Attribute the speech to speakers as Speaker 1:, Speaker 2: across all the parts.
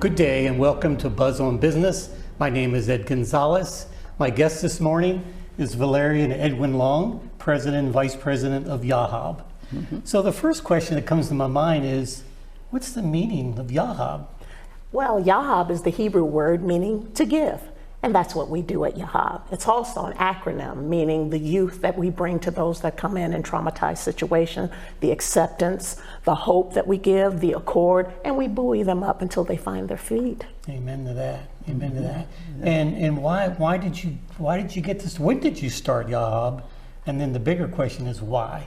Speaker 1: Good day and welcome to Buzz on Business. My name is Ed Gonzalez. My guest this morning is Valeria and Edwin Long, President and Vice President of Yahab. So the first question that comes to my mind is, what's the meaning of Yahab?
Speaker 2: Well, Yahab is the Hebrew word meaning to give, and that's what we do at Yahab. It's also an acronym meaning the youth that we bring to those that come in traumatized situations, the acceptance, the hope that we give, the accord, and we buoy them up until they find their feet.
Speaker 1: Amen to that. Amen to that. And why did you get this? When did you start Yahab? And then the bigger question is why?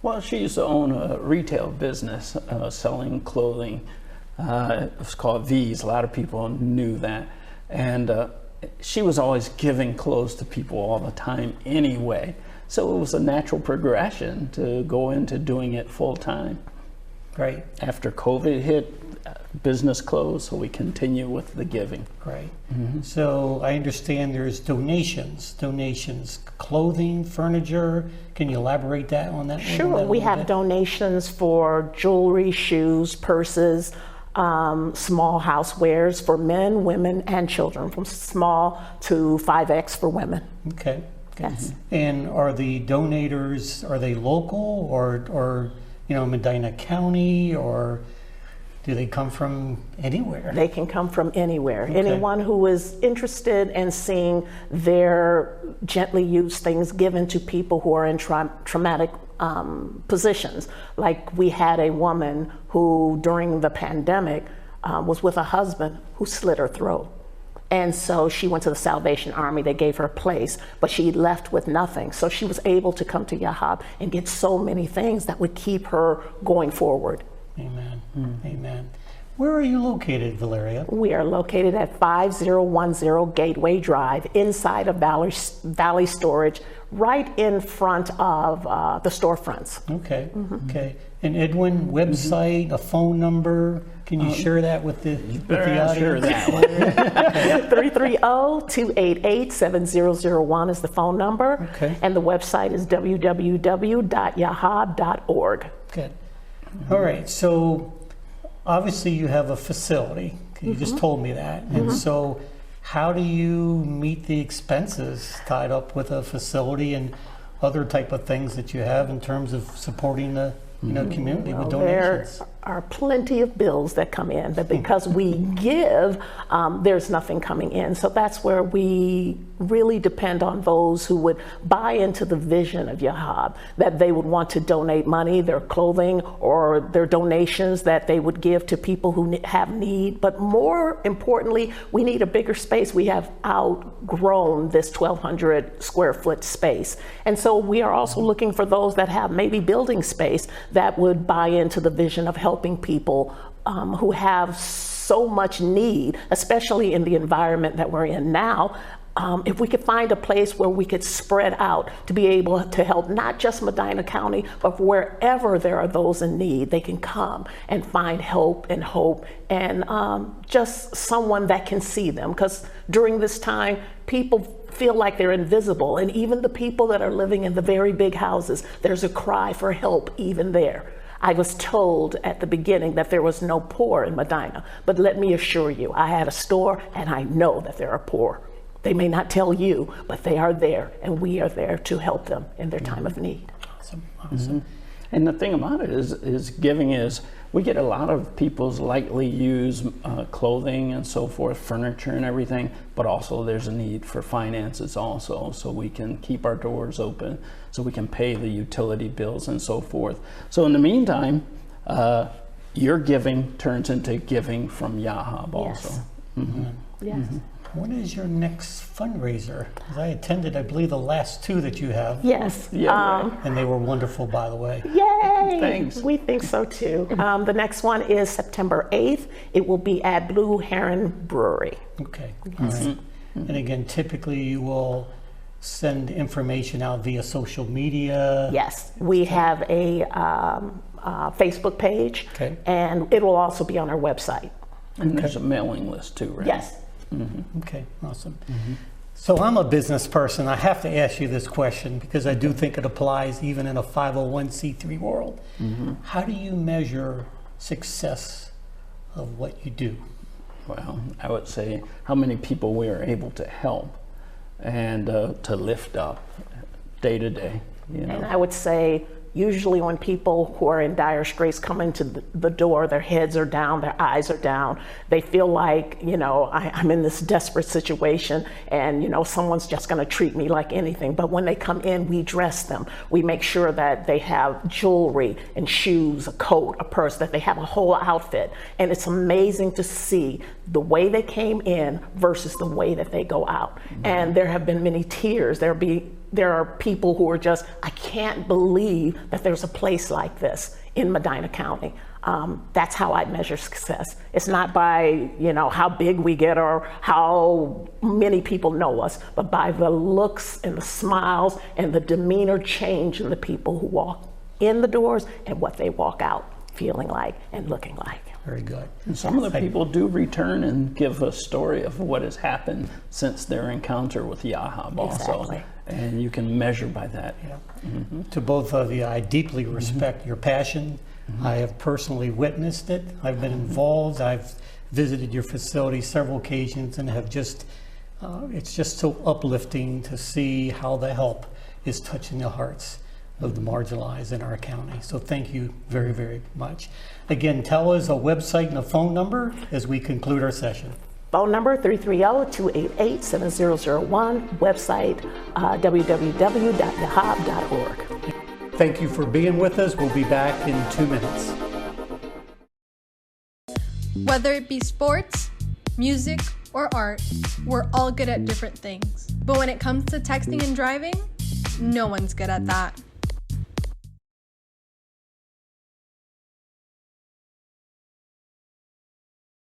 Speaker 3: Well, she used to own a retail business selling clothing. It was called V's. A lot of people knew that. And she was always giving clothes to people all the time anyway. So it was a natural progression to go into doing it full time.
Speaker 1: Right.
Speaker 3: After COVID hit, business closed, so we continue with the giving.
Speaker 1: Right. So I understand there's donations, clothing, furniture. Can you elaborate on that?
Speaker 2: Sure. We have donations for jewelry, shoes, purses, small housewares for men, women, and children, from small to 5X for women.
Speaker 1: Okay.
Speaker 2: Yes.
Speaker 1: And are the donators, are they local or Medina County, or do they come from anywhere?
Speaker 2: They can come from anywhere.
Speaker 1: Okay.
Speaker 2: Anyone who is interested in seeing their gently used things given to people who are in traumatic positions. Like we had a woman who during the pandemic was with a husband who slit her throat. And so she went to the Salvation Army. They gave her a place, but she left with nothing. So she was able to come to Yahab and get so many things that would keep her going forward.
Speaker 1: Amen. Amen. Where are you located, Valeria?
Speaker 2: We are located at 5010 Gateway Drive, inside of Valley Storage, right in front of the storefronts.
Speaker 1: Okay. Okay. And Edwin, website, a phone number. Can you share that with the audience?
Speaker 3: Sure that
Speaker 2: 330-288-7001 is the phone number.
Speaker 1: Okay.
Speaker 2: And the website is www.yahab.org.
Speaker 1: Good. All right. So obviously you have a facility. You just told me that. And so how do you meet the expenses tied up with a facility and other type of things that you have in terms of supporting the community with donations?
Speaker 2: There are plenty of bills that come in, but because we give, there's nothing coming in. So that's where we really depend on those who would buy into the vision of Yahab, that they would want to donate money, their clothing, or their donations that they would give to people who have need. But more importantly, we need a bigger space. We have outgrown this 1,200 square foot space. And so we are also looking for those that have maybe building space that would buy into the vision of helping people who have so much need, especially in the environment that we're in now. If we could find a place where we could spread out to be able to help not just Medina County, but wherever there are those in need, they can come and find help and hope and just someone that can see them. Because during this time, people feel like they're invisible. And even the people that are living in the very big houses, there's a cry for help even there. I was told at the beginning that there was no poor in Medina, but let me assure you, I had a store and I know that there are poor. They may not tell you, but they are there, and we are there to help them in their time of need.
Speaker 1: Awesome.
Speaker 3: And the thing about it is giving is, we get a lot of people's lightly used clothing and so forth, furniture and everything, but also there's a need for finances also, so we can keep our doors open, so we can pay the utility bills and so forth. So in the meantime, your giving turns into giving from Yahab also.
Speaker 2: Yes.
Speaker 1: When is your next fundraiser? 'Cause I attended, I believe, the last two that you have.
Speaker 2: Yes.
Speaker 1: And they were wonderful, by the way.
Speaker 2: Yay!
Speaker 3: Thanks.
Speaker 2: We think so too. The next one is September 8th. It will be at Blue Heron Brewery.
Speaker 1: Okay. All right. And again, typically you will send information out via social media.
Speaker 2: Yes, we have a Facebook page, and it will also be on our website.
Speaker 3: And there's a mailing list too, right?
Speaker 2: Yes.
Speaker 1: Okay, awesome. So I'm a business person. I have to ask you this question because I do think it applies even in a 501c3 world. How do you measure success of what you do?
Speaker 3: Well, I would say how many people we are able to help and to lift up day to day. You know?
Speaker 2: And I would say, usually when people who are in dire straits come into the door, their heads are down, their eyes are down. They feel like, you know, I'm in this desperate situation and, you know, someone's just going to treat me like anything. But when they come in, we dress them. We make sure that they have jewelry and shoes, a coat, a purse, that they have a whole outfit. And it's amazing to see the way they came in versus the way that they go out. Mm-hmm. And there have been many tears. There are people who are just, I can't believe that there's a place like this in Medina County. That's how I measure success. It's not by, you know, how big we get or how many people know us, but by the looks and the smiles and the demeanor change in the people who walk in the doors and what they walk out feeling like and looking like.
Speaker 1: Very good.
Speaker 3: And some of the people do return and give a story of what has happened since their encounter with Yahab also.
Speaker 2: Exactly.
Speaker 3: And you can measure by that.
Speaker 1: Yeah. Mm-hmm. To both of you, I deeply respect your passion. Mm-hmm. I have personally witnessed it. I've been involved. I've visited your facility several occasions and have just, it's just so uplifting to see how the help is touching the hearts of the marginalized in our county. So thank you very, very much. Again, tell us a website and a phone number as we conclude our session.
Speaker 2: Phone number 330-288-7001, website www.yahab.org.
Speaker 1: Thank you for being with us. We'll be back in 2 minutes.
Speaker 4: Whether it be sports, music, or art, we're all good at different things. But when it comes to texting and driving, no one's good at that.